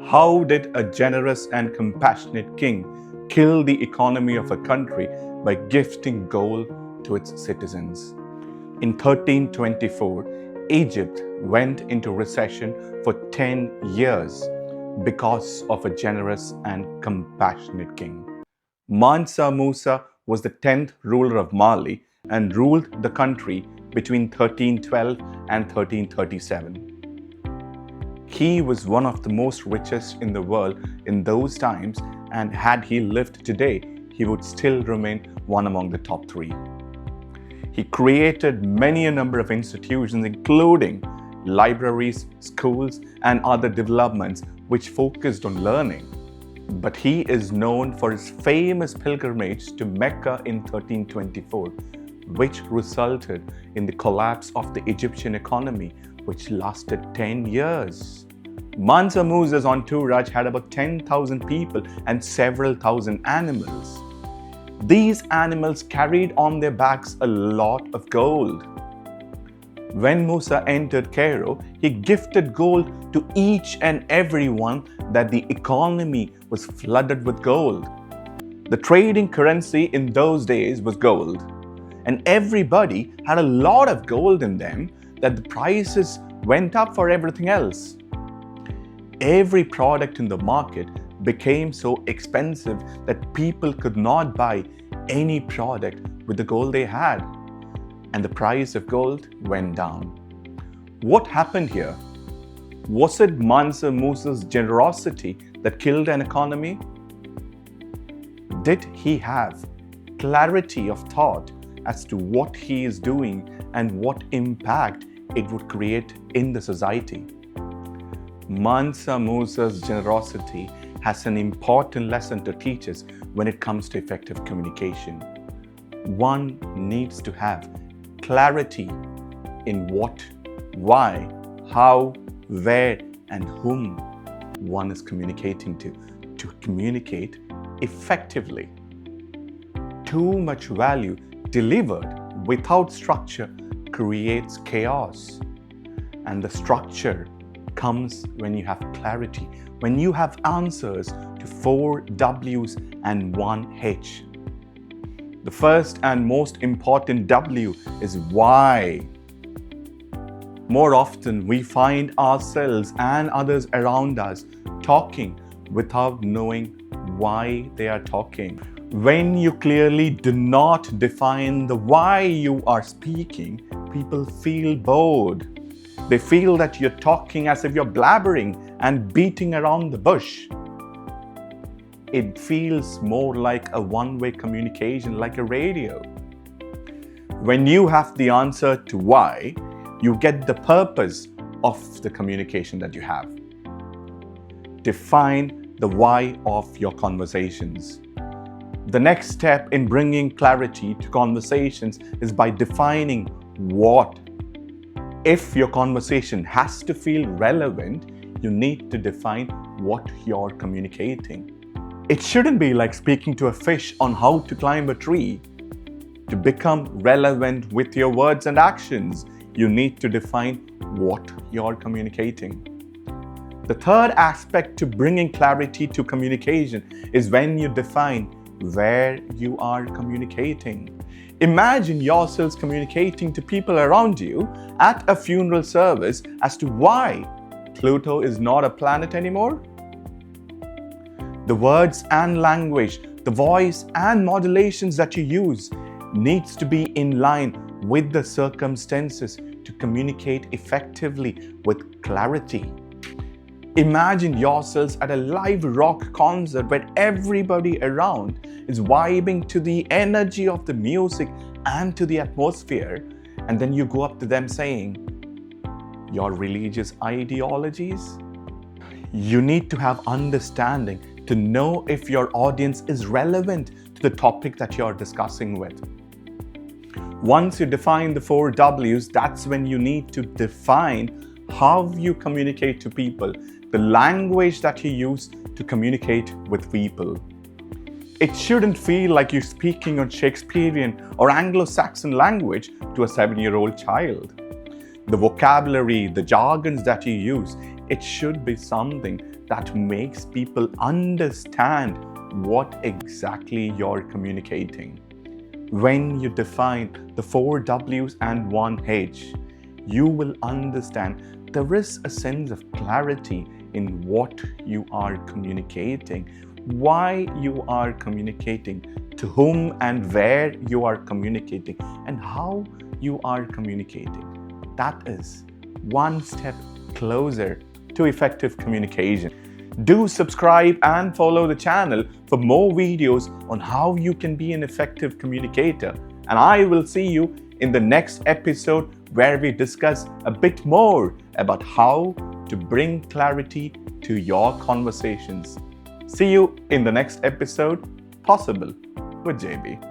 How did a generous and compassionate king kill the economy of a country by gifting gold to its citizens? In 1324, Egypt went into recession for 10 years because of a generous and compassionate king. Mansa Musa was the 10th ruler of Mali and ruled the country between 1312 and 1337. He was one of the most richest in the world in those times, and had he lived today, he would still remain one among the top three. He created many a number of institutions, including libraries, schools, and other developments which focused on learning. But he is known for his famous pilgrimage to Mecca in 1324, which resulted in the collapse of the Egyptian economy, which lasted 10 years. Mansa Musa's entourage had about 10,000 people and several thousand animals. These animals carried on their backs a lot of gold. When Musa entered Cairo, he gifted gold to each and every one that the economy was flooded with gold. The trading currency in those days was gold, and everybody had a lot of gold in them that the prices went up for everything else. Every product in the market became so expensive that people could not buy any product with the gold they had, and the price of gold went down. What happened here? Was it Mansa Musa's generosity that killed an economy? Did he have clarity of thought as to what he is doing and what impact it would create in the society? Mansa Musa's generosity has an important lesson to teach us when it comes to effective communication. One needs to have clarity in what, why, how, where, and whom one is communicating to communicate effectively. Too much value delivered without structure creates chaos, and the structure comes when you have clarity, when you have answers to 4 W's and 1 H. The first and most important W is why. More often, we find ourselves and others around us talking without knowing why they are talking. When you clearly do not define the why you are speaking, people feel bored. They feel that you're talking as if you're blabbering and beating around the bush. It feels more like a one-way communication, like a radio. When you have the answer to why, you get the purpose of the communication that you have. Define the why of your conversations. The next step in bringing clarity to conversations is by defining what. If your conversation has to feel relevant, you need to define what you're communicating. It shouldn't be like speaking to a fish on how to climb a tree. To become relevant with your words and actions, you need to define what you're communicating. The third aspect to bringing clarity to communication is when you define where you are communicating. Imagine yourselves communicating to people around you at a funeral service as to why Pluto is not a planet anymore. The words and language, the voice and modulations that you use needs to be in line with the circumstances to communicate effectively with clarity. Imagine yourselves at a live rock concert where everybody around is vibing to the energy of the music and to the atmosphere, and then you go up to them saying, "Your religious ideologies?" You need to have understanding to know if your audience is relevant to the topic that you're discussing with. Once you define the 4 W's, that's when you need to define how you communicate to people, the language that you use to communicate with people. It shouldn't feel like you're speaking on Shakespearean or Anglo-Saxon language to a 7-year-old child. The vocabulary, the jargons that you use, It should be something that makes people understand what exactly you're communicating. When you define the 4 W's and 1 H, you will understand there is a sense of clarity in what you are communicating, why you are communicating, to whom and where you are communicating, and how you are communicating. That is one step closer to effective communication. Do subscribe and follow the channel for more videos on how you can be an effective communicator. And I will see you in the next episode where we discuss a bit more about how to bring clarity to your conversations. See you in the next episode, Possible with JB.